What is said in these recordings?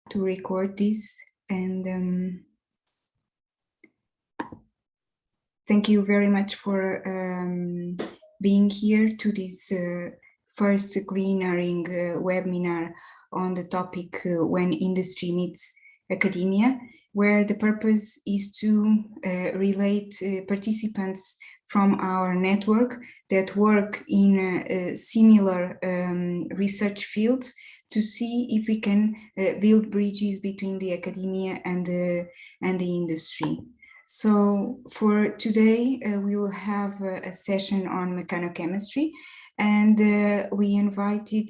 to record this, and thank you very much for being here to this first greenering webinar on the topic when industry meets academia, where the purpose is to relate participants from our network that work in similar research fields to see if we can build bridges between the academia and the industry. So for today, we will have a session on mechanochemistry, and we invited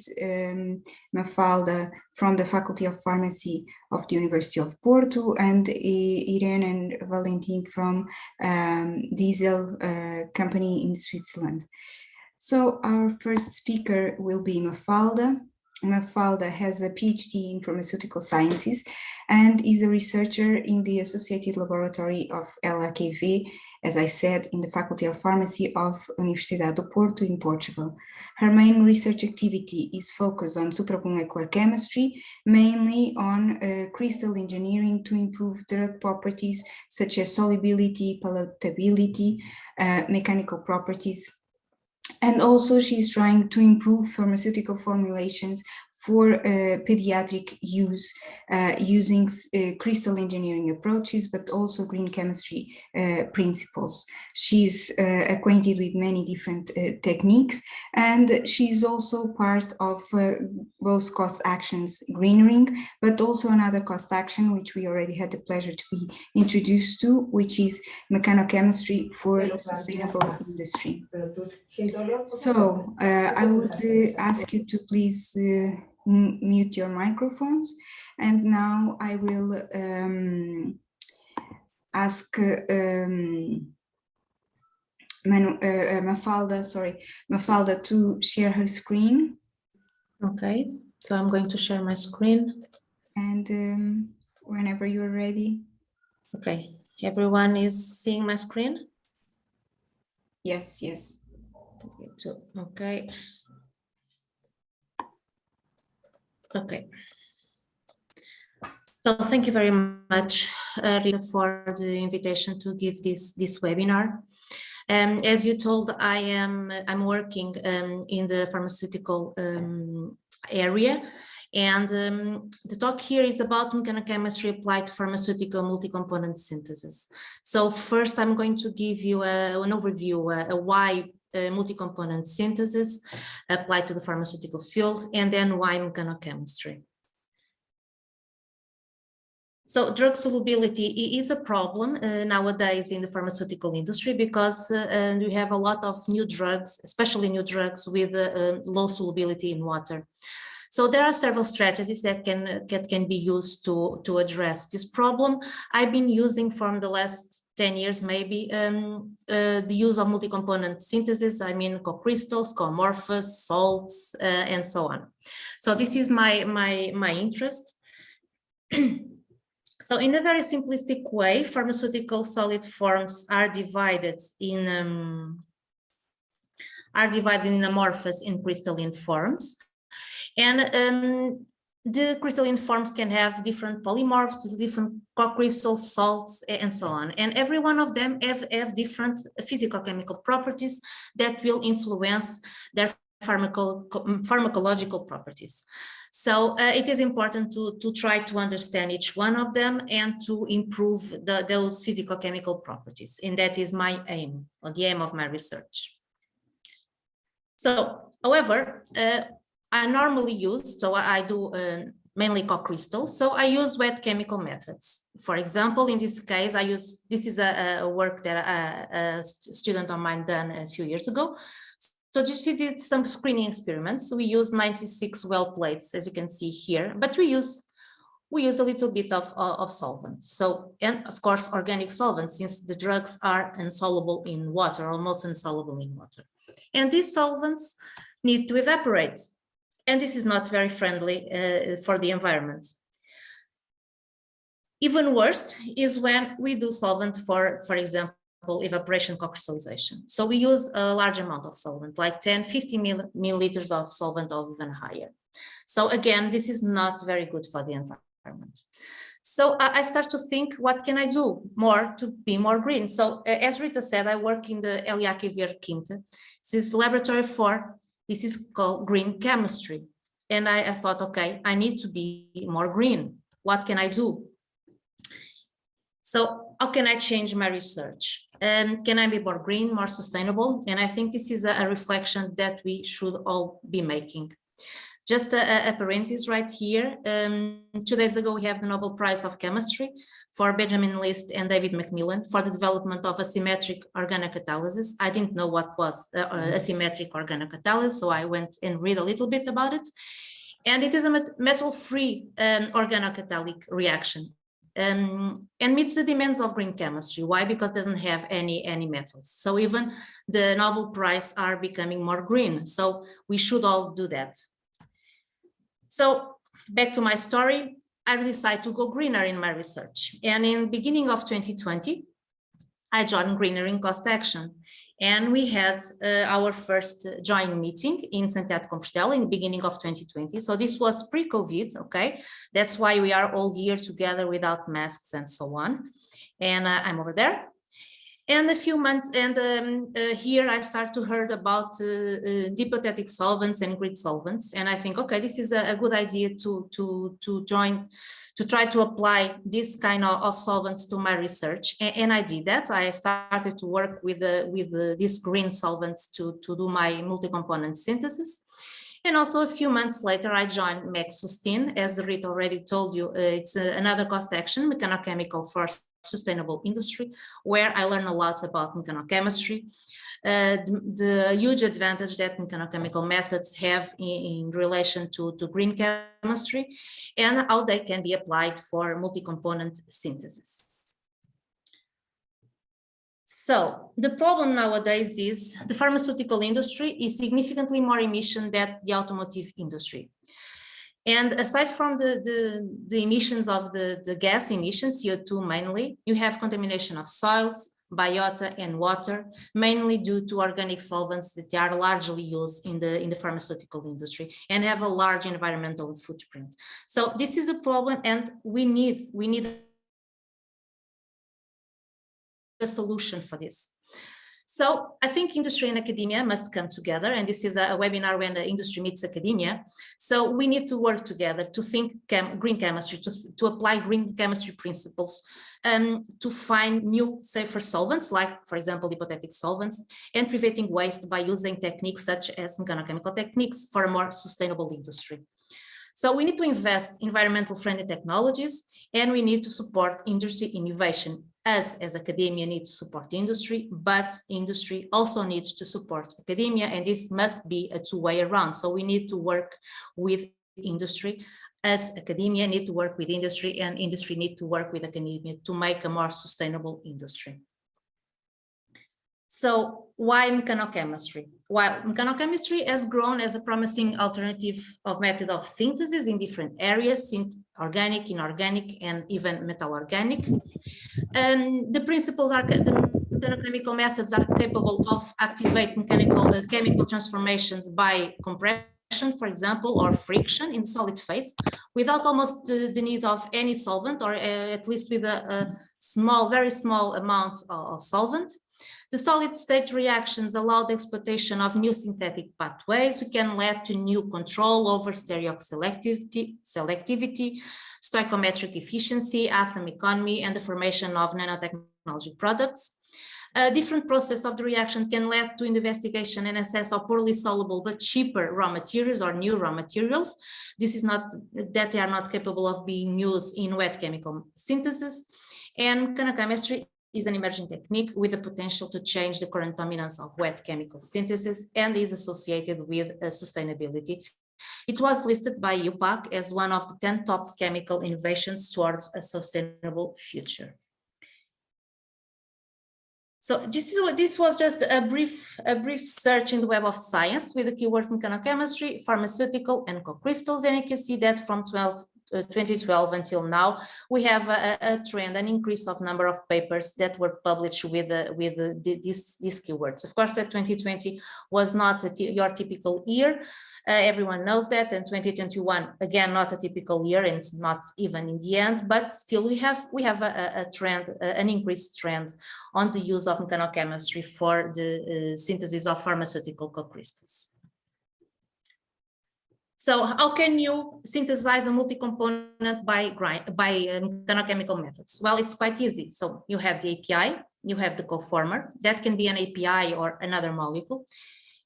Mafalda from the Faculty of Pharmacy of the University of Porto, and Irene and Valentin from Deasyl company in Switzerland. So our first speaker will be Mafalda. Mafalda has a PhD in pharmaceutical sciences and is a researcher in the Associated Laboratory of LAKV, as I said, in the Faculty of Pharmacy of Universidade do Porto in Portugal. Her main research activity is focused on supramolecular chemistry, mainly on crystal engineering to improve drug properties such as solubility, palatability, mechanical properties. And also she's trying to improve pharmaceutical formulations for pediatric use using crystal engineering approaches, but also green chemistry principles. She's acquainted with many different techniques, and she's also part of both cost actions greenering, but also another cost action, which we already had the pleasure to be introduced to, which is mechanochemistry for sustainable industry. So I would ask you to please mute your microphones, and now I will ask Mafalda to share her screen. Okay, so I'm going to share my screen. And whenever you're ready. Okay, everyone is seeing my screen? Yes, yes. Okay. Okay. So thank you very much, Rita, for the invitation to give this webinar. As you told, I'm working in the pharmaceutical area, and the talk here is about mechanochemistry applied to pharmaceutical multi-component synthesis. So first, I'm going to give you an overview, why multi-component synthesis applied to the pharmaceutical field, and then why mechanochemistry. So drug solubility is a problem nowadays in the pharmaceutical industry because we have a lot of new drugs, especially new drugs with low solubility in water. So there are several strategies that can be used to address this problem. I've been using from the last 10 years maybe the use of multi-component synthesis. I mean co-crystals, co-amorphous, salts, and so on. So this is my interest. So in a very simplistic way, pharmaceutical solid forms are divided in amorphous and crystalline forms. And the crystalline forms can have different polymorphs, different co-crystals, salts, and so on. And every one of them have different physicochemical properties that will influence their pharmacological properties. So it is important to try to understand each one of them and to improve those physicochemical properties. And that is my aim, or the aim of my research. So, however, I normally use, so I do mainly co-crystals, so I use wet chemical methods. For example, in this case, this is a work that a student of mine done a few years ago. So she did some screening experiments. We used 96 well plates, as you can see here, but we use a little bit of solvents. So, and of course, organic solvents, since the drugs are insoluble in water, almost insoluble in water. And these solvents need to evaporate. And this is not very friendly for the environment. Even worse is when we do solvent for example, evaporation co-crystallization. So we use a large amount of solvent, like 10, 50 milliliters of solvent or even higher. So again, this is not very good for the environment. So I start to think, what can I do more to be more green? So as Rita said, I work in the Eliaquivir Quinta. This is laboratory for, this is called green chemistry. And I thought, okay, I need to be more green. What can I do? So how can I change my research? Can I be more green, more sustainable? And I think this is a reflection that we should all be making. Just a parenthesis right here. 2 days ago, we have the Nobel Prize of Chemistry for Benjamin List and David Macmillan for the development of asymmetric organocatalysis. I didn't know what was asymmetric organocatalysis, so I went and read a little bit about it. And it is a metal-free organocatalytic reaction. And meets the demands of green chemistry. Why? Because it doesn't have any metals. So even the Nobel Prize are becoming more green. So we should all do that. So back to my story, I decided to go greener in my research. And in the beginning of 2020, I joined Greener in Cost Action. And we had our first joint meeting in Santiago de Compostela in the beginning of 2020. So this was pre-COVID, okay? That's why we are all here together without masks and so on. And I'm over there. And a few months, and here I start to hear about hypothetic solvents and grid solvents. And I think, okay, this is a good idea to join, to try to apply this kind of solvents to my research. And I did that. I started to work with these green solvents to do my multi-component synthesis. And also a few months later, I joined MECHANOCHEMISTRY. As Rita already told you, it's another cost action, mechanochemical for sustainable industry, where I learn a lot about mechanochemistry, the huge advantage that mechanochemical methods have in relation to green chemistry, and how they can be applied for multi-component synthesis. So the problem nowadays is the pharmaceutical industry is significantly more emission than the automotive industry. And aside from the emissions of the gas emissions, CO2 mainly, you have contamination of soils, biota and water, mainly due to organic solvents that are largely used in the pharmaceutical industry and have a large environmental footprint. So this is a problem, and we need a solution for this. So I think industry and academia must come together, and this is a webinar when the industry meets academia. So we need to work together to think green chemistry, to apply green chemistry principles, to find new safer solvents, like, for example, hypothetic solvents, and preventing waste by using techniques such as mechanochemical techniques for a more sustainable industry. So we need to invest in environmental friendly technologies, and we need to support industry innovation. Us as academia need to support industry, but industry also needs to support academia, and this must be a two-way around. So we need to work with industry. As academia need to work with industry, and industry need to work with academia to make a more sustainable industry. So why mechanochemistry? While mechanochemistry has grown as a promising alternative of method of synthesis in different areas, in organic, inorganic, and even metal organic, the principles are, the mechanochemical methods are capable of activating chemical transformations by compression, for example, or friction in solid phase, without almost the need of any solvent, or at least with a very small amounts of solvent. The solid state reactions allow the exploitation of new synthetic pathways, which can lead to new control over selectivity, stoichiometric efficiency, atom economy, and the formation of nanotechnology products. A different process of the reaction can lead to investigation and access of poorly soluble but cheaper raw materials or new raw materials. This is not that they are not capable of being used in wet chemical synthesis. And mechanochemistry is an emerging technique with the potential to change the current dominance of wet chemical synthesis and is associated with sustainability. It was listed by UPAC as one of the 10 top chemical innovations towards a sustainable future. So this was just a brief search in the Web of Science with the keywords mechanochemistry, pharmaceutical, and co-crystals, and you can see that from 2012 until now, we have a trend, an increase of number of papers that were published with these keywords. Of course, that 2020 was not your typical year. Everyone knows that, and 2021 again not a typical year, and it's not even in the end, but still we have a trend, an increased trend on the use of mechanochemistry for the synthesis of pharmaceutical co-crystals. So how can you synthesize a multi-component by mechanochemical methods? Well, it's quite easy. So you have the API, you have the co-former, that can be an API or another molecule.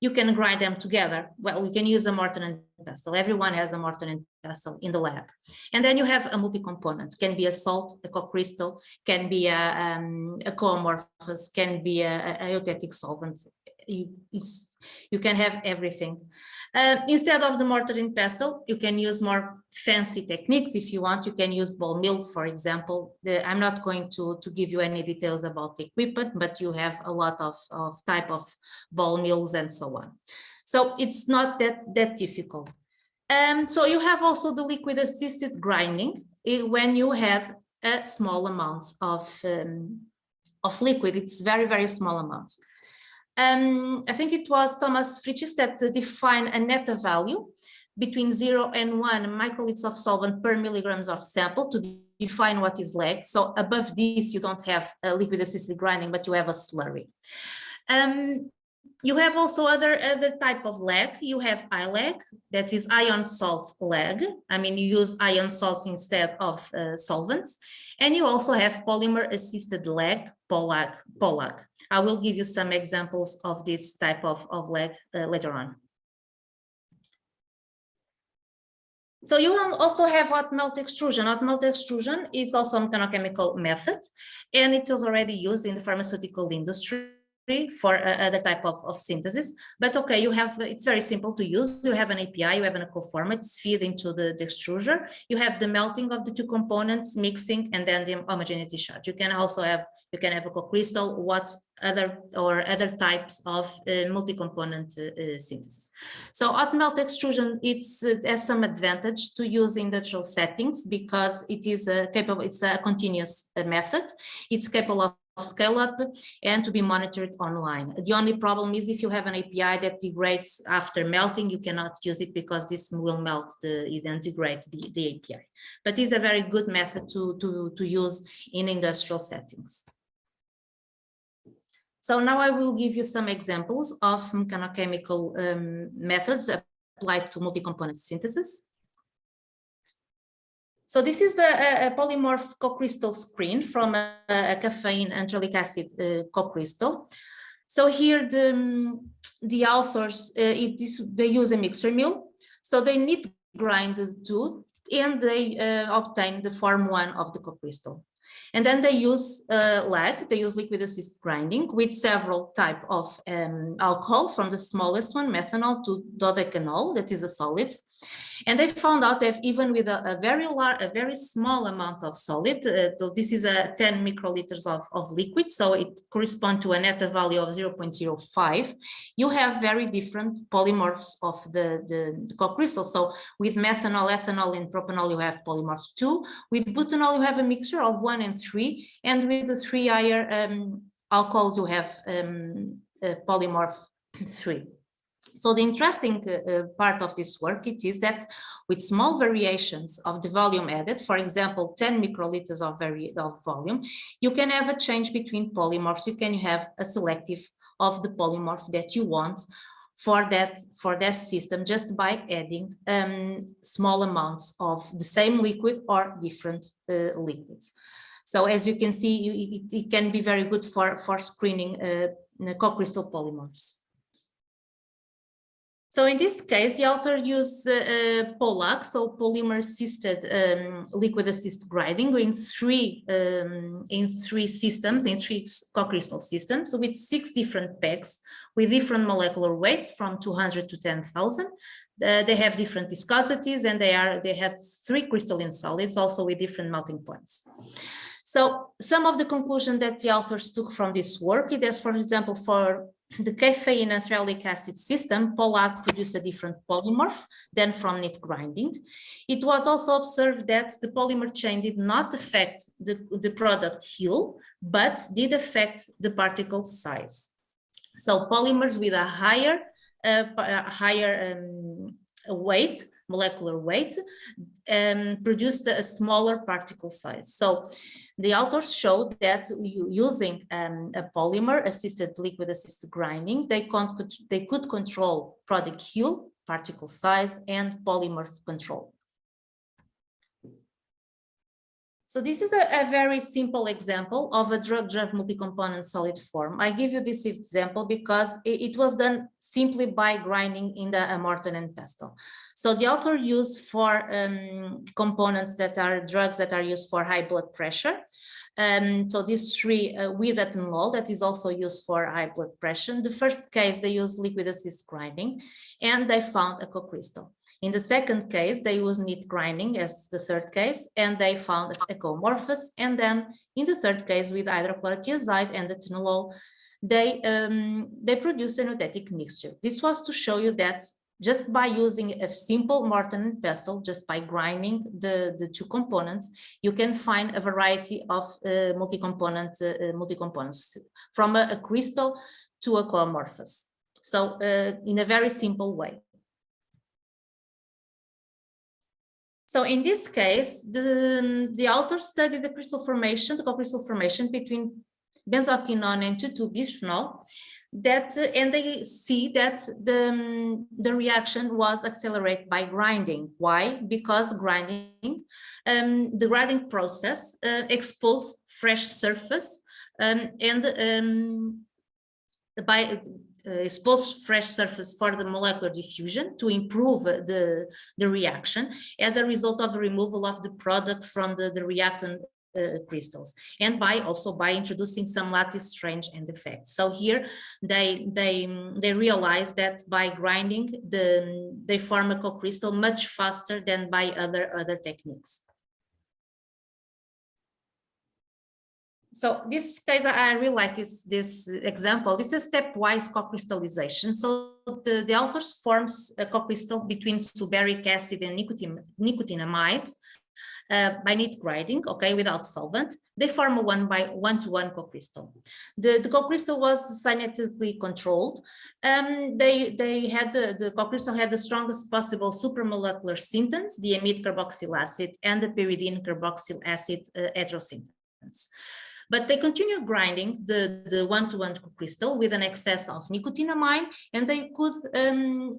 You can grind them together. Well, you can use a mortar and pestle. Everyone has a mortar and pestle in the lab. And then you have a multi-component. Can be a salt, a co-crystal, can be a coamorphous, can be a eutectic solvent. You can have everything. Instead of the mortar and pestle, you can use more fancy techniques. If you want, you can use ball mill, for example. I'm not going to give you any details about the equipment, but you have a lot of type of ball mills and so on. So it's not that difficult. So you have also the liquid assisted grinding when you have a small amounts of liquid. It's very, very small amounts. I think it was Thomas Fritzsche that defined a netta value between 0 and 1 microliters of solvent per milligrams of sample to define what is lag. So above this, you don't have a liquid assisted grinding, but you have a slurry. You have also other type of lag. You have iLag, that is ion salt lag. I mean, you use ion salts instead of solvents. And you also have polymer assisted lag, POLAG. I will give you some examples of this type of lag later on. So you will also have hot melt extrusion. Hot melt extrusion is also a mechanochemical method, and it is already used in the pharmaceutical industry for other type of synthesis. But okay, it's very simple to use. You have an API, you have a co-former, it's feed into the extruder. You have the melting of the two components, mixing, and then the homogeneity shot. You can also have a co-crystal, other types of multi-component synthesis. So hot melt extrusion, it has some advantage to use in industrial settings because it's a continuous method. It's capable of scale up and to be monitored online. The only problem is if you have an API that degrades after melting, you cannot use it because this will melt and degrade the API. But it's a very good method to use in industrial settings. So now I will give you some examples of mechanochemical methods applied to multi-component synthesis. So this is a polymorph co-crystal screen from a caffeine and trollic acid co-crystal. So here the authors, they use a mixer mill. So they need to grind the two and they obtain the form 1 of the co-crystal. And then they use lag, they use liquid assisted grinding with several types of alcohols, from the smallest one, methanol, to dodecanol, that is a solid. And they found out that even with a very small amount of solid, this is a 10 microliters of liquid, so it corresponds to a netta value of 0.05, you have very different polymorphs of the co-crystal. So with methanol, ethanol, and propanol, you have polymorphs 2. With butanol, you have a mixture of 1 and 3. And with the 3 higher alcohols, you have polymorph 3. So the interesting part of this work, it is that with small variations of the volume added, for example, 10 microliters of volume, you can have a change between polymorphs. You can have a selective of the polymorph that you want for that system just by adding small amounts of the same liquid or different liquids. So as you can see, it can be very good for screening co-crystal polymorphs. So in this case, the author used POLAG, so polymer assisted liquid assisted grinding in three systems, in 3 co-crystal systems with 6 different packs with different molecular weights from 200 to 10,000. They have different viscosities and they had 3 crystalline solids also with different melting points. So some of the conclusions that the authors took from this work is, for example, for the caffeine and ferulic acid system, Pollack produced a different polymorph than from neat grinding. It was also observed that the polymer chain did not affect the product heel, but did affect the particle size. So polymers with a higher weight, molecular weight, produced a smaller particle size. So the authors showed that using a polymer assisted liquid assisted grinding, they could control product heel, particle size, and polymer control. So this is a very simple example of a drug-drug multi-component solid form. I give you this example because it was done simply by grinding in the mortar and pestle. So the author used for components that are drugs that are used for high blood pressure. So these three with ethanol that is also used for high blood pressure. In the first case, they used liquid assisted grinding and they found a co-crystal. In the second case, they used neat grinding as the third case, and they found a co-amorphous. And then in the third case, with hydrochloric azide and ethanol, they produced a nouthetic mixture. This was to show you that just by using a simple mortar and pestle, just by grinding the two components, you can find a variety of multi-components from a crystal to a co-amorphous. So in a very simple way. So in this case, the authors studied the crystal formation, the co-crystal formation between benzoquinone and 2,2-bisphenol, and they see that the reaction was accelerated by grinding. Why? Because grinding, the grinding process exposed fresh surface expose fresh surface for the molecular diffusion to improve the reaction as a result of the removal of the products from the reactant crystals, and also by introducing some lattice strange end effects. So here they realize that by grinding they form a co-crystal much faster than by other techniques. So this case, I really like this example. This is stepwise co-crystallization. So the authors forms a co-crystal between subearic acid and nicotinamide by neat grinding, okay, without solvent. They form a 1:1 co-crystal. The co-crystal was cynetically controlled. The co-crystal had the strongest possible supramolecular synthons, the amide carboxyl acid and the pyridine carboxyl acid heterosyntons. But they continued grinding the 1:1 co-crystal with an excess of nicotinamide, and they could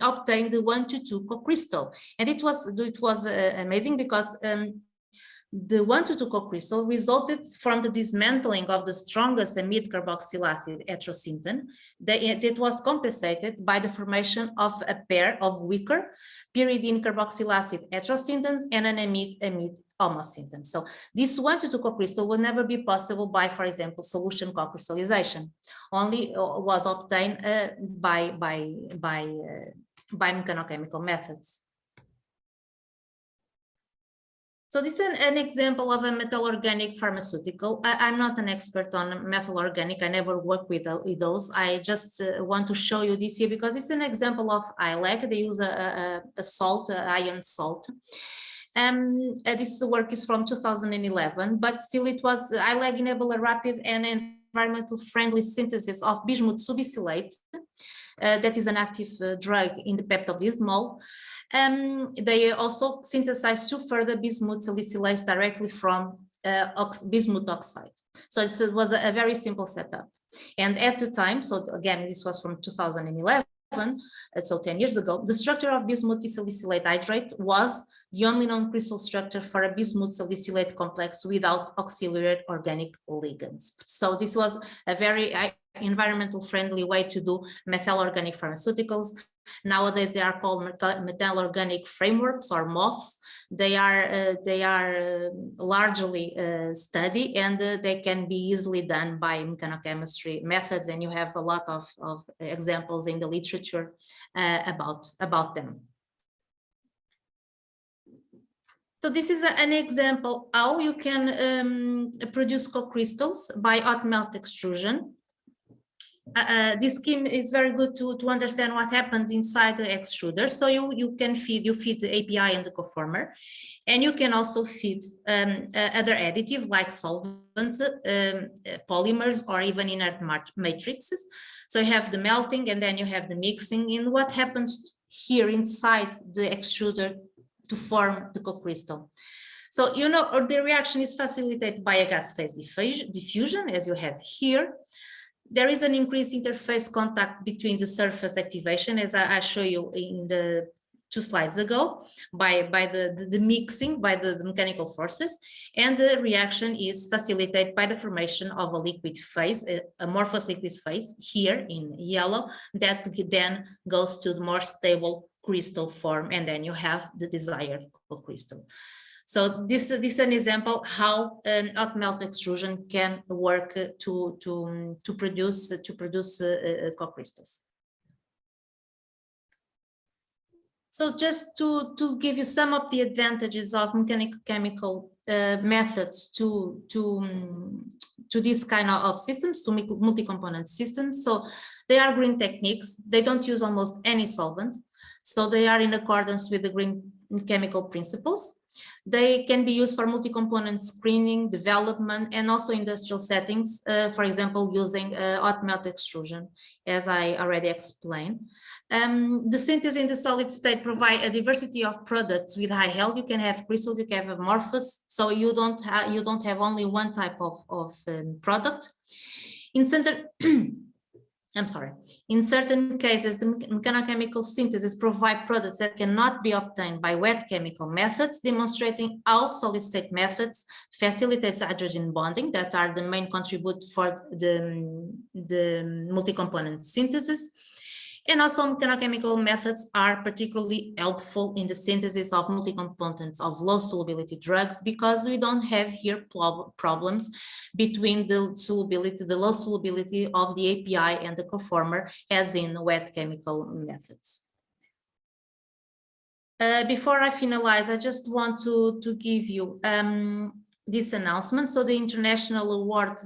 obtain the 1:2 co-crystal. And it was amazing because the 1:2 co-crystal resulted from the dismantling of the strongest amide carboxyl acid heterosynton that was compensated by the formation of a pair of weaker pyridine carboxyl acid heterosyntons and an amide homosynton. So this 1:2 co-crystal will never be possible by, for example, solution co-crystallization. Only was obtained by mechanochemical methods. So this is an example of a metal-organic pharmaceutical. I'm not an expert on metal-organic. I never work with those. I just want to show you this here because it's an example of ILAC. They use a salt, iron salt. This work is from 2011, but still it was, ILAC enable a rapid and environmental friendly synthesis of bismuth subisylate. That is an active drug in the peptobismol. They also synthesized two further bismuth salicylates directly from bismuth oxide. So it was a very simple setup. And at the time, so again, this was from 2011, so 10 years ago, the structure of bismuth disalicylate hydrate was the only known crystal structure for a bismuth salicylate complex without auxiliary organic ligands. So this was a very environmental friendly way to do methyl organic pharmaceuticals. Nowadays they are called methyl organic frameworks or MOFs. They are largely studied and they can be easily done by mechanochemistry methods, and you have a lot of examples in the literature about them. So this is an example how you can produce co-crystals by hot melt extrusion. This scheme is very good to understand what happens inside the extruder. So you feed the API and the conformer, and you can also feed other additive like solvents, polymers, or even inert matrices. So you have the melting and then you have the mixing. And what happens here inside the extruder to form the co-crystal? So, the reaction is facilitated by a gas phase diffusion, as you have here. There is an increased interface contact between the surface activation, as I show you in the 2 slides ago, by the mixing, by the mechanical forces, and the reaction is facilitated by the formation of a liquid phase, a amorphous liquid phase here in yellow, that then goes to the more stable crystal form, and then you have the desired crystal. So this is an example how hot melt extrusion can work to produce co-crystals. So just to give you some of the advantages of mechanical chemical methods to this kind of systems, to multi-component systems. So they are green techniques. They don't use almost any solvent. So they are in accordance with the green chemical principles. They can be used for multi-component screening, development, and also industrial settings, for example, using hot melt extrusion, as I already explained. The synthesis in the solid state provide a diversity of products with high health. You can have crystals, you can have amorphous, so you don't have only one type of product. In certain cases, the mechanochemical synthesis provide products that cannot be obtained by wet chemical methods, demonstrating how solid state methods facilitates hydrogen bonding that are the main contribute for the multi-component synthesis. And also mechanochemical methods are particularly helpful in the synthesis of multi-components of low solubility drugs, because we don't have here problems between the low solubility of the API and the conformer as in wet chemical methods. Before I finalize, I just want to give you this announcement. So the International Award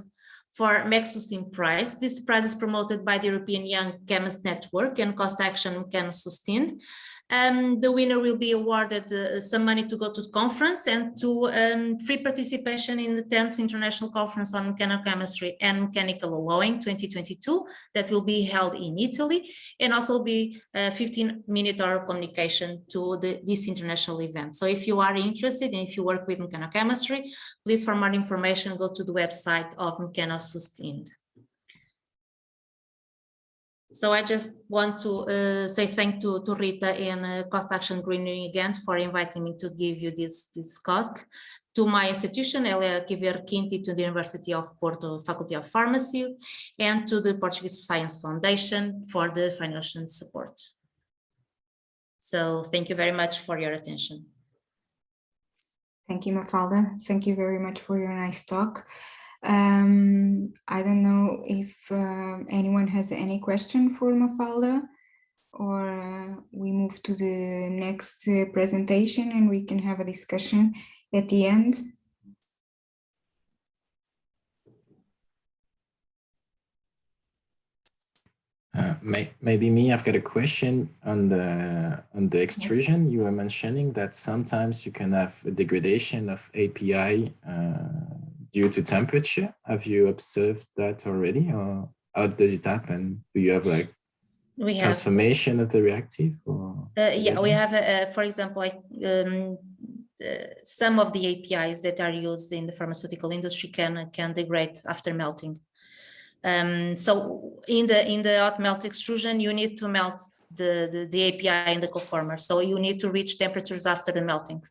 for MECHANOCHEMISTRY prize. This prize is promoted by the European Young Chemist Network and Cost Action MECHANOCEMISTRY. The winner will be awarded some money to go to the conference and to free participation in the 10th International Conference on Mechanochemistry and Mechanical Alloying 2022 that will be held in Italy, and also be a 15-minute oral communication to this international event. So if you are interested and if you work with mechanochemistry, please, for more information, go to the website of MECHANOCEMISTRY. So I just want to say thank you to Rita and Cost Action Greening again for inviting me to give you this talk. To my institution, Elia Kiver Quinti, to the University of Porto, Faculty of Pharmacy, and to the Portuguese Science Foundation for the financial support. So thank you very much for your attention. Thank you, Mafalda. Thank you very much for your nice talk. I don't know if anyone has any question for Mafalda, or we move to the next presentation and we can have a discussion at the end. Maybe me, I've got a question on the extrusion. You were mentioning that sometimes you can have a degradation of API due to temperature. Have you observed that already, or how does it happen? Do you have like transformation of the reactive? Or yeah, we have, for example, like some of the APIs that are used in the pharmaceutical industry can degrade after melting. So in the hot melt extrusion, you need to melt the API in the conformer. So you need to reach temperatures after the melting.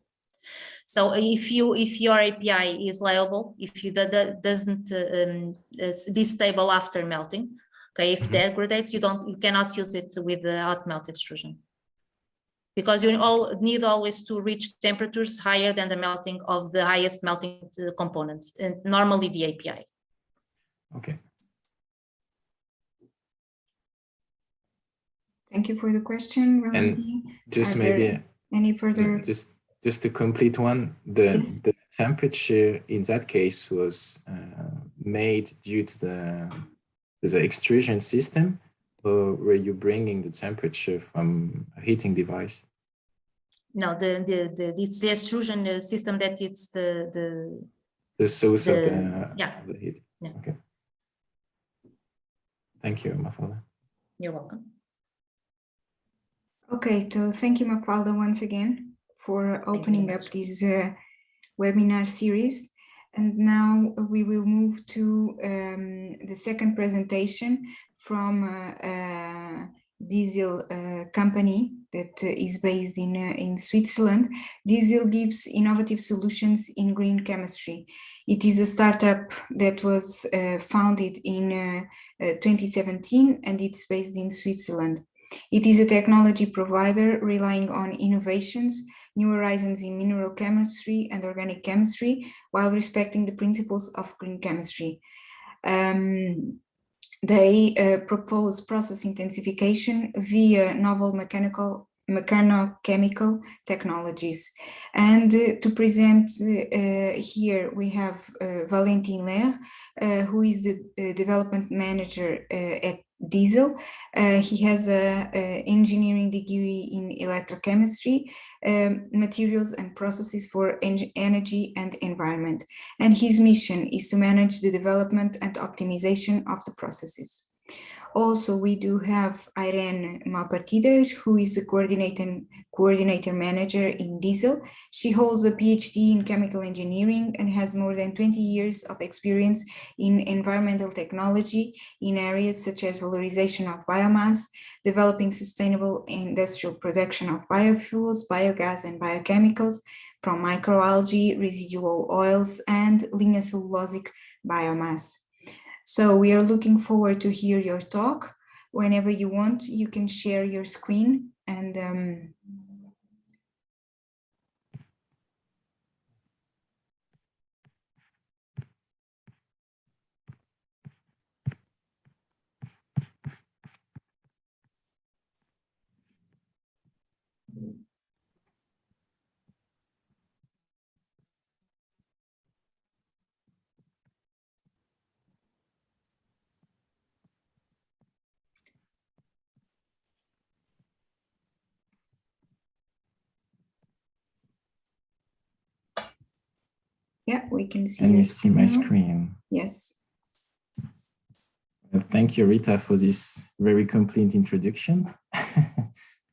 So if your API is liable, if you doesn't be stable after melting, okay, if degrades, you cannot use it with the hot melt extrusion, because you need always to reach temperatures higher than the melting of the highest melting component, and normally the API. Okay. Thank you for the question, Valentin. And just maybe any further? Just to complete one, the temperature in that case was made due to the extrusion system, or were you bringing the temperature from a heating device? No, it's the extrusion system that it's the source of the heat. Yeah. Okay. Thank you, Mafalda. You're welcome. Okay, so thank you, Mafalda, once again for opening up this webinar series. And now we will move to the second presentation from Deasyl company that is based in Switzerland. Deasyl gives innovative solutions in green chemistry. It is a startup that was founded in 2017, and it's based in Switzerland. It is a technology provider relying on innovations, new horizons in mineral chemistry and organic chemistry, while respecting the principles of green chemistry. They propose process intensification via novel mechanochemical technologies. And to present here, we have Valentin Lair, who is the development manager at Deasyl. He has an engineering degree in electrochemistry, materials and processes for energy and environment. And his mission is to manage the development and optimization of the processes. Also, we do have Irene Malpartida, who is a coordinator manager in Deasyl. She holds a PhD in chemical engineering and has more than 20 years of experience in environmental technology in areas such as valorization of biomass, developing sustainable industrial production of biofuels, biogas, and biochemicals from microalgae, residual oils, and lignocellulosic biomass. So we are looking forward to hear your talk. Whenever you want, you can share your screen and yeah, we can see. Can you see my screen? Yes. Thank you, Rita, for this very complete introduction.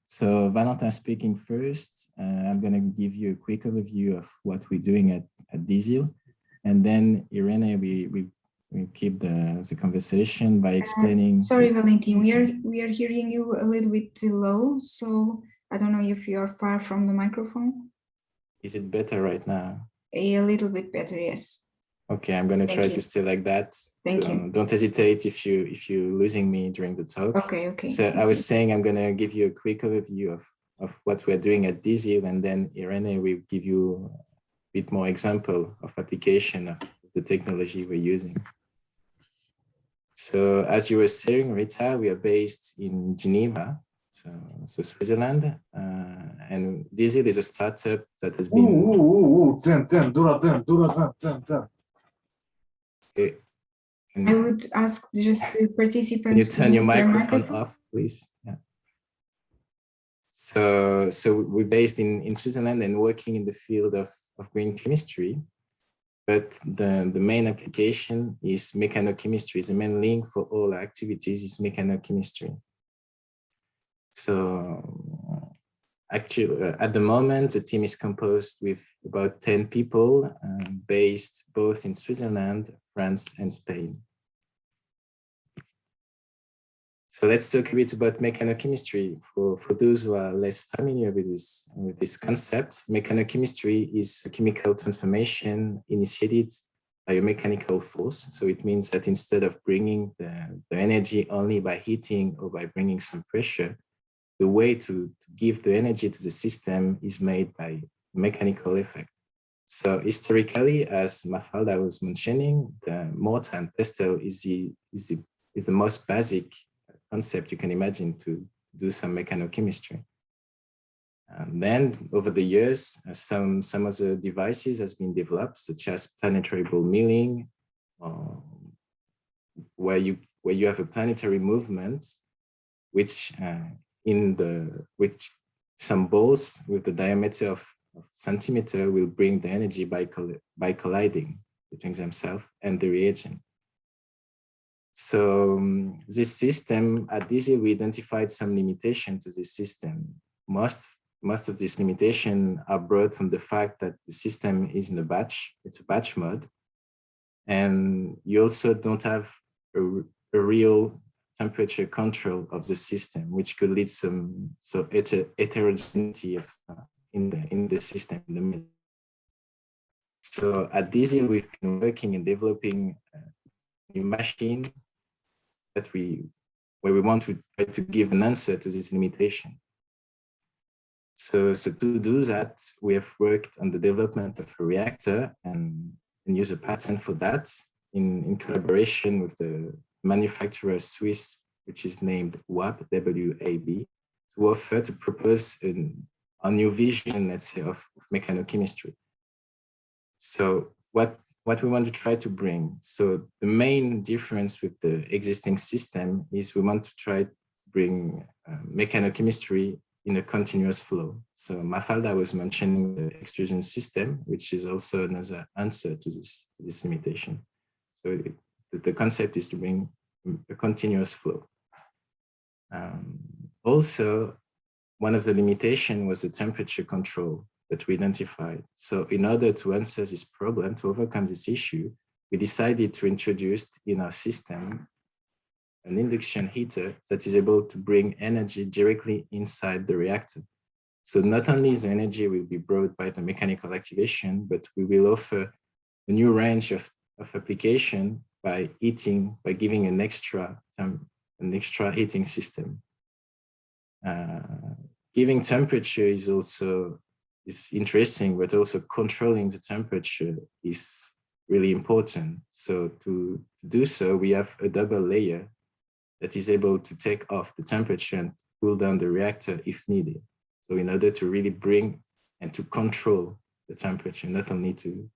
So Valentin speaking first. I'm going to give you a quick overview of what we're doing at Deasyl. And then Irene, we keep the conversation by explaining. Sorry, Valentin, we are hearing you a little bit low. So I don't know if you are far from the microphone. Is it better right now? A little bit better, yes. Okay, I'm going to try to stay like that. Thank you. Don't hesitate if you're losing me during the talk. Okay. So I was saying I'm going to give you a quick overview of what we're doing at Deasyl, and then Irene will give you a bit more example of application of the technology we're using. So as you were saying, Rita, we are based in Geneva, so Switzerland, and Deasyl is a startup that has been. I would ask just the participants. Can you turn your microphone off, please? Yeah. So we're based in Switzerland and working in the field of green chemistry, but the main application is mechanochemistry. The main link for all our activities is mechanochemistry. So actually, at the moment, the team is composed with about 10 people based both in Switzerland, France, and Spain. So let's talk a bit about mechanochemistry. For those who are less familiar with this concept, mechanochemistry is a chemical transformation initiated by a mechanical force. So it means that instead of bringing the energy only by heating or by bringing some pressure, the way to give the energy to the system is made by mechanical effect. So historically, as Mafalda was mentioning, the mortar and pestle is the most basic concept you can imagine to do some mechanochemistry. And then over the years, some other devices has been developed, such as planetary ball milling, where you have a planetary movement, which which some balls with the diameter of centimeter will bring the energy by colliding between themselves and the reagent. So this system at Deasyl, we identified some limitation to this system. Most of these limitations are brought from the fact that the system is in a batch. It's a batch mode, and you also don't have a real temperature control of the system, which could lead some heterogeneity of in the system in the middle. So at Deasyl, we've been working and developing a new machine that where we want to try to give an answer to this limitation. So to do that, we have worked on the development of a reactor and use a patent for that in collaboration with the manufacturer Swiss, which is named WAB, W-A-B, to propose a new vision, let's say, of mechanochemistry. So what we want to try to bring. So the main difference with the existing system is we want to try to bring mechanochemistry in a continuous flow. So Mafalda was mentioning the extrusion system, which is also another answer to this limitation. So the concept is to bring a continuous flow. Also, one of the limitations was the temperature control that we identified. So in order to answer this problem, to overcome this issue, we decided to introduce in our system an induction heater that is able to bring energy directly inside the reactor. So not only the energy will be brought by the mechanical activation, but we will offer a new range of application by giving an extra heating system. Giving temperature is interesting, but also controlling the temperature is really important. So to do so, we have a double layer that is able to take off the temperature and cool down the reactor if needed. So in order to really bring and to control the temperature, not only to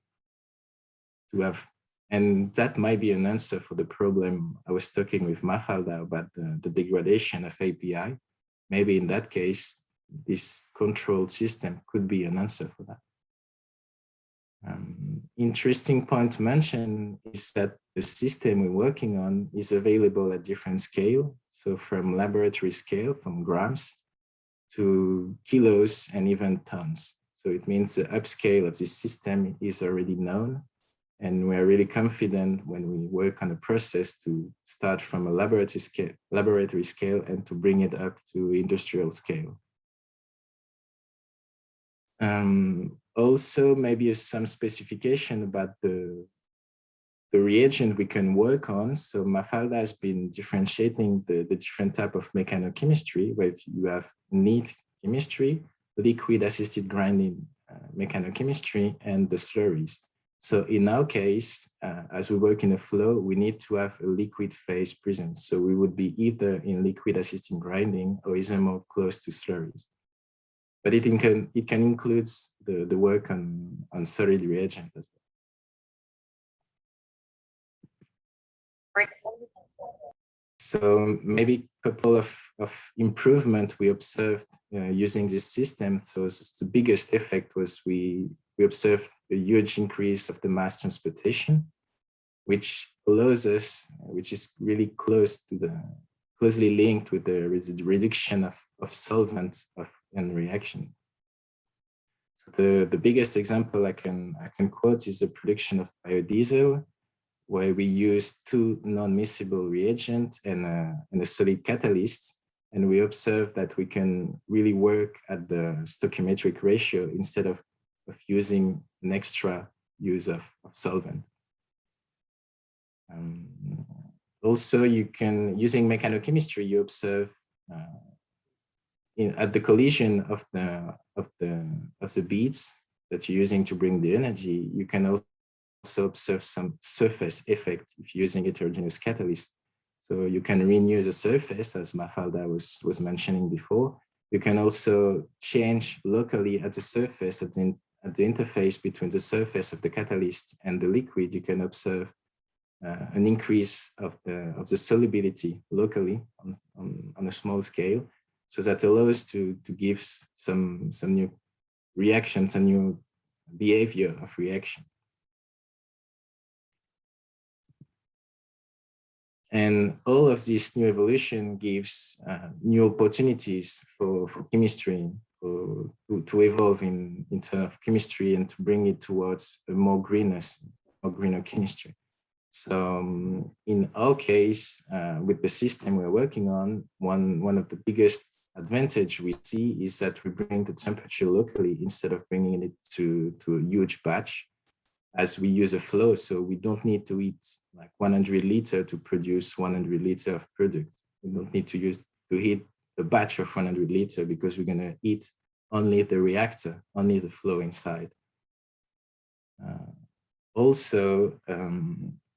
have, and that might be an answer for the problem I was talking with Mafalda about the degradation of API. Maybe in that case, this controlled system could be an answer for that. Interesting point to mention is that the system we're working on is available at different scale. So from laboratory scale, from grams to kilos and even tons. So it means the upscale of this system is already known. And we're really confident when we work on a process to start from a laboratory scale and to bring it up to industrial scale. Also, maybe some specification about the reagent we can work on. So Mafalda has been differentiating the different type of mechanochemistry, where you have neat chemistry, liquid assisted grinding mechanochemistry, and the slurries. So in our case, as we work in a flow, we need to have a liquid phase present. So we would be either in liquid assisted grinding or either more close to slurries. But it can include the work on solid reagent as well. So maybe a couple of improvement we observed using this system. So the biggest effect was we observed a huge increase of the mass transportation, which allows us, which is really closely linked with the reduction of solvent and reaction. So the biggest example I can quote is the production of biodiesel, where we use 2 non-miscible reagents and a solid catalyst. And we observe that we can really work at the stoichiometric ratio instead of using an extra use of solvent. Also, using mechanochemistry, you observe at the collision of the beads that you're using to bring the energy, you can also observe some surface effect if you're using heterogeneous catalyst. So you can renew the surface, as Mafalda was mentioning before, You can also change locally at the surface, at the interface between the surface of the catalyst and the liquid. You can observe an increase of the solubility locally on a small scale. So that allows to give some new reactions, a new behavior of reaction. And all of this new evolution gives new opportunities for chemistry to evolve in terms of chemistry and to bring it towards a more greener chemistry. So in our case, with the system we're working on, one of the biggest advantage we see is that we bring the temperature locally instead of bringing it to a huge batch, as we use a flow. So we don't need to eat like 100 liters to produce 100 liters of product. We don't need to heat a batch of 100 liters because we're gonna eat only the reactor, only the flow inside. Also,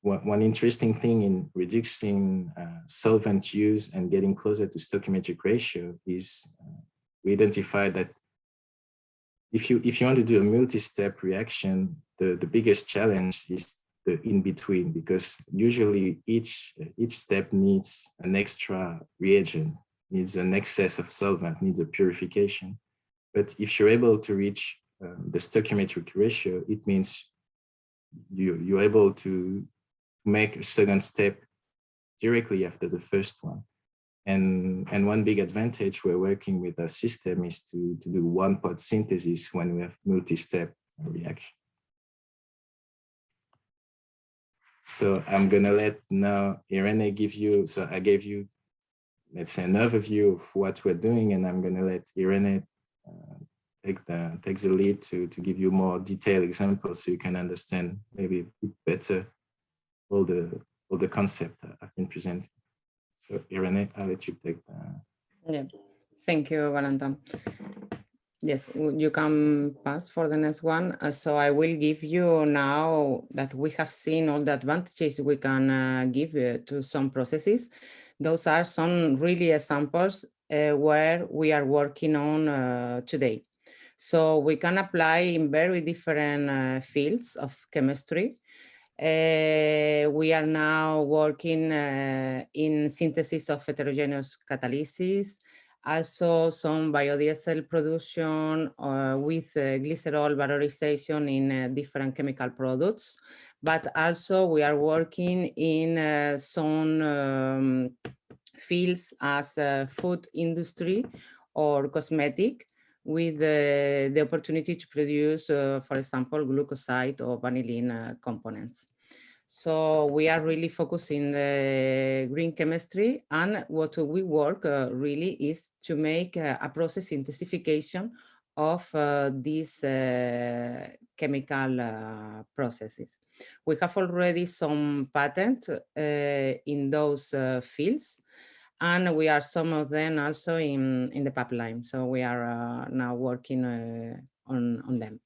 one interesting thing in reducing solvent use and getting closer to stoichiometric ratio is we identified that if you want to do a multi-step reaction, the biggest challenge is the in-between, because usually each step needs an extra reagent, needs an excess of solvent, needs a purification. But if you're able to reach the stoichiometric ratio, it means you're able to make a second step directly after the first one. And one big advantage we're working with a system is to do one-pot synthesis when we have multi-step reaction. So I'm gonna let now Irene give you, so I gave you, let's say, an overview of what we're doing, and I'm gonna let Irene take the lead to give you more detailed examples so you can understand maybe a bit better all the concept I've been presenting. So Irene, I'll let you take that. Yeah, thank you, Valentin. Yes, you can pass for the next one. So I will give you, now that we have seen all the advantages we can give to some processes, those are some really examples where we are working on today. So we can apply in very different fields of chemistry. We are now working in synthesis of heterogeneous catalysis, also some biodiesel production with glycerol valorization in different chemical products, but also we are working in some fields as food industry or cosmetic, with the opportunity to produce, for example, glucoside or vanillin components. So we are really focusing the green chemistry, and what we work really is to make a process intensification of these chemical processes. We have already some patents in those fields, and we are some of them also in the pipeline. So we are now working on them.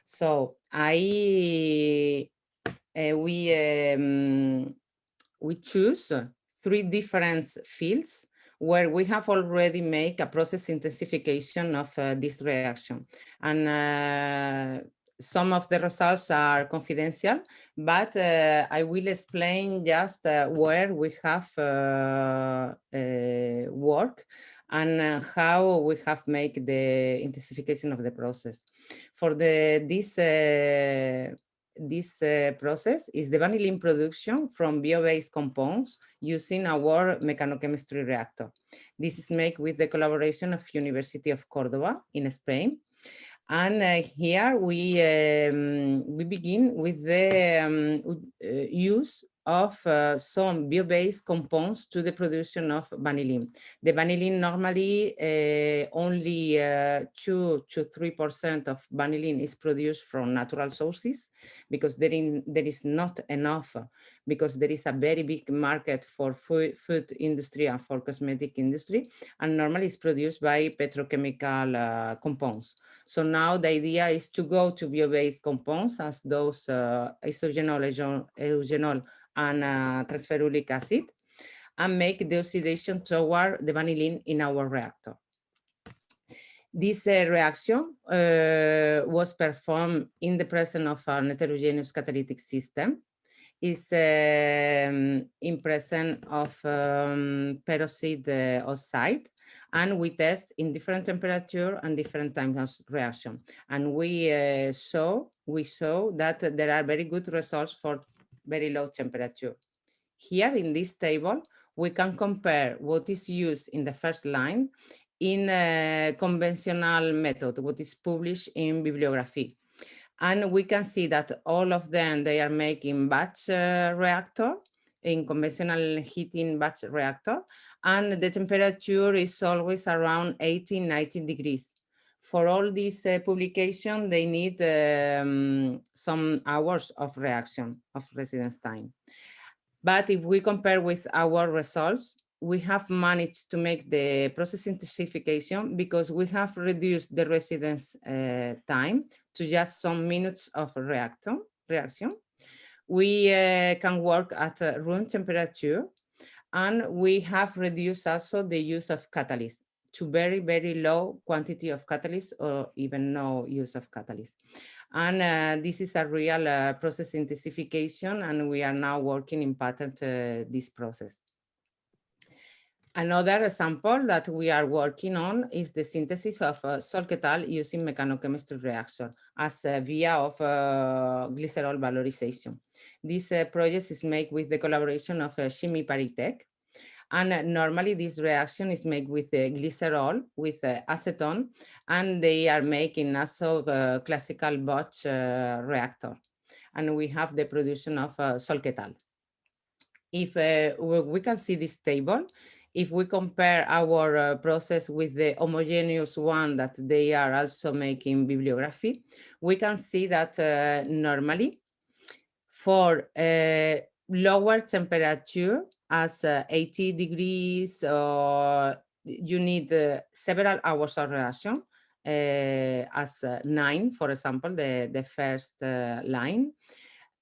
So we choose 3 different fields where we have already made a process intensification of this reaction. And some of the results are confidential, but I will explain just where we have work and how we have made the intensification of the process. For this process is the vanillin production from bio-based compounds using our mechanochemistry reactor. This is made with the collaboration of University of Córdoba in Spain. And here we begin with the use of some bio-based compounds to the production of vanillin. The vanillin normally only 2 to 3% of vanillin is produced from natural sources, because there is not enough, because there is a very big market for food industry and for cosmetic industry, and normally it's produced by petrochemical compounds. So now the idea is to go to bio-based compounds as those isogenol, eugenol, and transferulic acid, and make the oxidation toward the vanillin in our reactor. This reaction was performed in the presence of an heterogeneous catalytic system. Is in presence of peroxide oxide, and we test in different temperature and different times of reaction. And we saw that there are very good results for very low temperature. Here in this table, we can compare what is used in the first line in a conventional method, what is published in bibliography. And we can see that all of them, they are making batch reactor, in conventional heating batch reactor, and the temperature is always around 18, 19 degrees. For all this publication, they need some hours of reaction, of residence time. But if we compare with our results, we have managed to make the process intensification because we have reduced the residence time to just some minutes of reaction. We can work at room temperature, and we have reduced also the use of catalyst to very, very low quantity of catalyst or even no use of catalyst. And this is a real process intensification, and we are now working in patent this process. Another example that we are working on is the synthesis of Solketal using mechanochemistry reaction as a via of glycerol valorization. This project is made with the collaboration of Chimie Paritech. And normally this reaction is made with glycerol, with acetone, and they are making also classical batch reactor. And we have the production of Solketal. If we can see this table, if we compare our process with the homogeneous one that they are also making bibliography, we can see that normally for lower temperature as 80 degrees, you need several hours of reaction as 9, for example, the first line.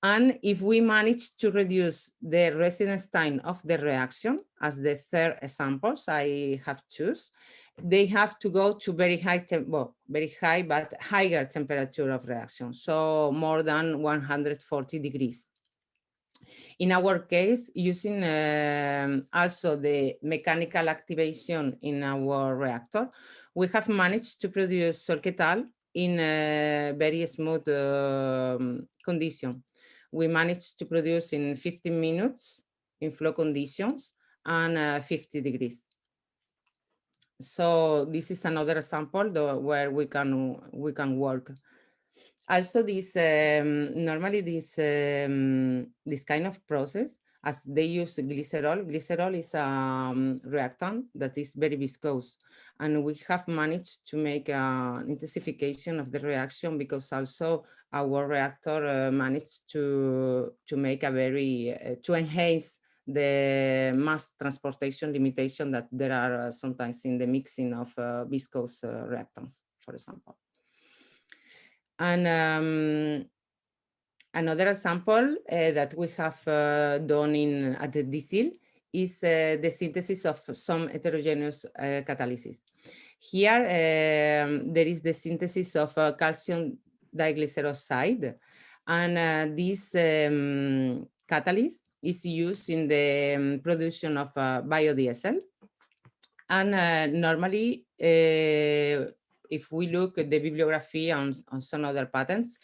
And if we manage to reduce the residence time of the reaction, as the third examples I have chosen, they have to go to very high, very high, but higher temperature of reaction, so more than 140 degrees. In our case, using also the mechanical activation in our reactor, we have managed to produce Solketal in a very smooth condition. We managed to produce in 15 minutes in flow conditions and 50 degrees. So this is another example where we can work. Also, this normally this kind of process, as they use glycerol. Glycerol is a reactant that is very viscous, and we have managed to make an intensification of the reaction because also our reactor managed to make a very to enhance the mass transportation limitation that there are sometimes in the mixing of viscous reactants, for example. And another example that we have done at the Deasyl is the synthesis of some heterogeneous catalysis. Here, there is the synthesis of calcium diglyceroside, and this catalyst is used in the production of biodiesel. And normally, if we look at the bibliography on some other patents,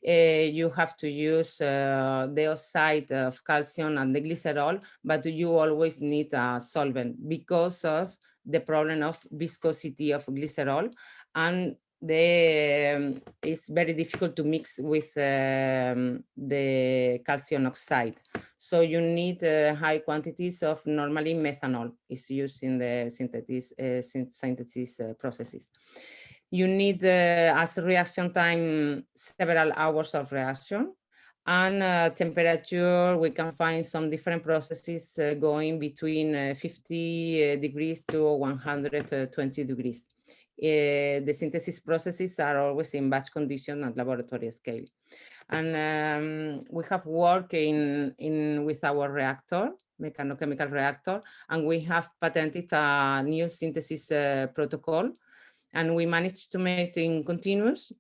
you have to use the oxide of calcium and the glycerol, but you always need a solvent because of the problem of viscosity of glycerol, and it's very difficult to mix with the calcium oxide. So you need high quantities of normally methanol is used in the synthesis processes. You need, as reaction time, several hours of reaction, and temperature, we can find some different processes going between 50 degrees to 120 degrees. The synthesis processes are always in batch condition at laboratory scale. And we have worked with our reactor, mechanochemical reactor, and we have patented a new synthesis protocol and we managed to make it in continuous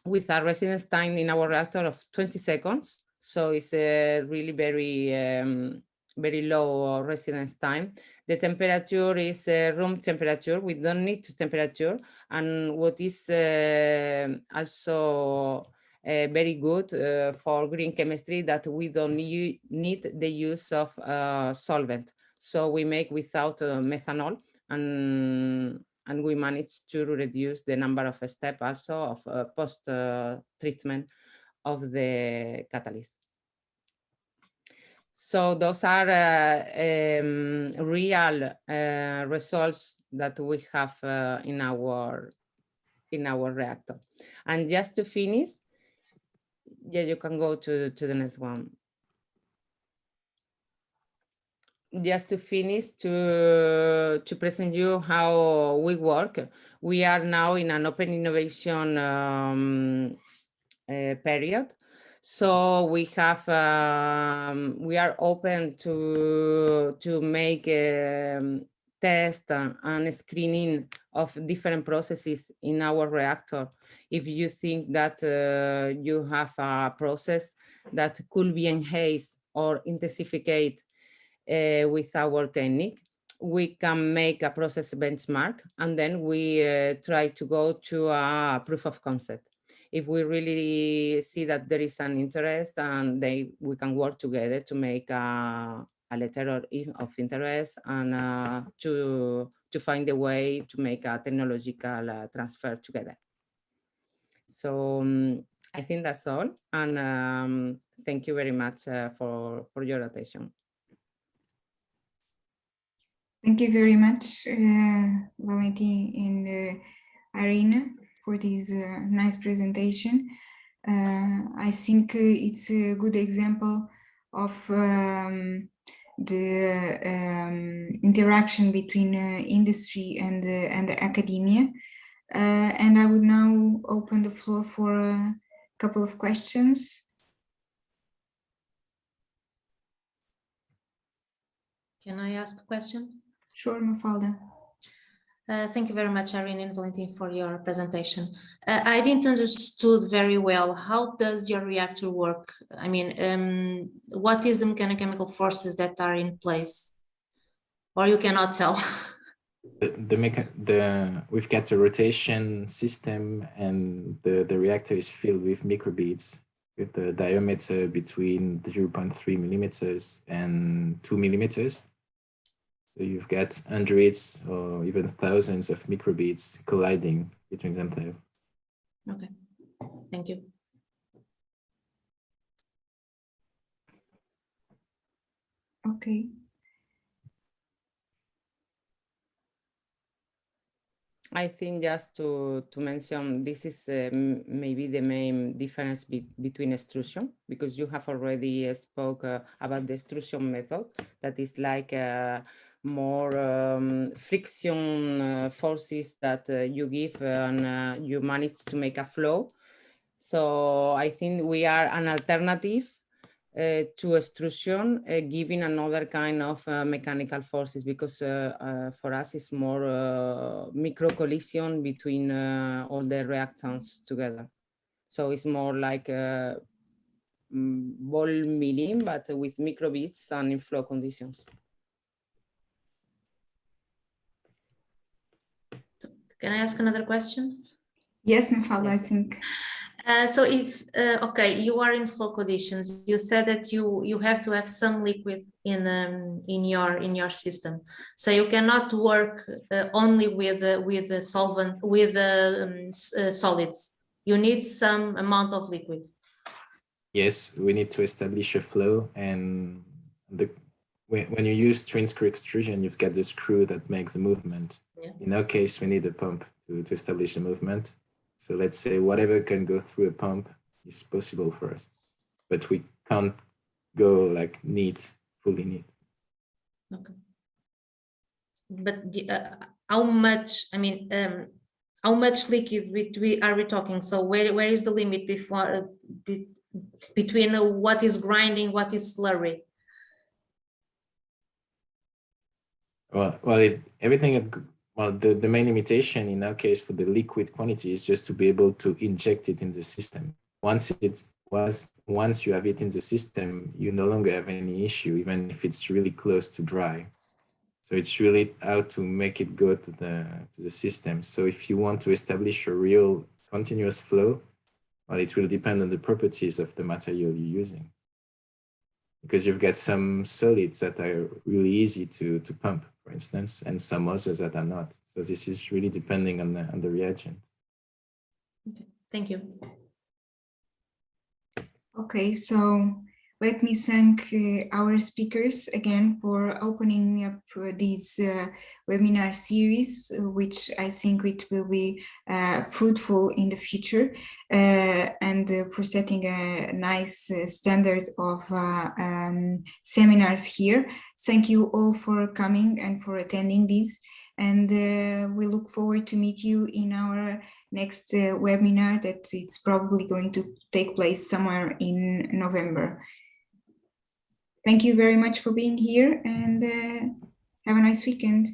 with a residence time in our reactor of 20 seconds. So it's a really very low residence time. The temperature is room temperature. We don't need temperature. And what is also very good for green chemistry, that we don't need the use of solvent. So we make without methanol, and we managed to reduce the number of steps also of post treatment of the catalyst. So those are real results that we have in our reactor. And just to finish, yeah, you can go to the next one. Just to finish, to present you how we work. We are now in an open innovation period. So we have we are open to make test and screening of different processes in our reactor. If you think that you have a process that could be enhanced or intensified with our technique, we can make a process benchmark, and then we try to go to a proof of concept. If we really see that there is an interest, and we can work together to make a letter of interest, and to find a way to make a technological transfer together. So I think that's all, and thank you very much for your attention. Thank you very much, Valentin and Irene, for this nice presentation. I think it's a good example of the interaction between industry and academia. And I would now open the floor for a couple of questions. Can I ask a question? Sure, Mafalda. Thank you very much, Irene and Valentin, for your presentation. I didn't understood very well. How does your reactor work? I mean, what is the mechanochemical forces that are in place? Or you cannot tell? We've got a rotation system, and the reactor is filled with microbeads with the diameter between 0.3 millimeters and 2 millimeters. So you've got hundreds or even thousands of microbeads colliding between themselves. Okay, thank you. Okay. I think just to mention, this is maybe the main difference between extrusion, because you have already spoke about the extrusion method, that is like more friction forces that you give, and you manage to make a flow. So I think we are an alternative to extrusion, giving another kind of mechanical forces, because for us it's more micro collision between all the reactants together. So it's more like ball milling, but with microbeads and in flow conditions. Can I ask another question? Yes, Mafalda, Yes. I think. So if, okay, you are in flow conditions, you said that you have to have some liquid in your system. So you cannot work only with the solvent, with solids. You need some amount of liquid. Yes, we need to establish a flow, and when you use twin screw extrusion, you've got the screw that makes the movement. Yeah. In our case, we need a pump to establish the movement. So let's say whatever can go through a pump is possible for us, but we can't go like fully neat. Okay. But how much? I mean, how much liquid are we talking? So where is the limit between what is grinding, what is slurry? Well, everything well, the main limitation in our case for the liquid quantity is just to be able to inject it in the system. Once you have it in the system, you no longer have any issue, even if it's really close to dry. So it's really how to make it go to the system. So if you want to establish a real continuous flow, well, it will depend on the properties of the material you're using. Because you've got some solids that are really easy to pump, for instance, and some others that are not. So this is really depending on the reagent. Okay. Thank you. Okay, so let me thank our speakers again for opening up this webinar series, which I think it will be fruitful in the future, and for setting a nice standard of seminars here. Thank you all for coming and for attending this, and we look forward to meet you in our next webinar that it's probably going to take place somewhere in November. Thank you very much for being here, and have a nice weekend.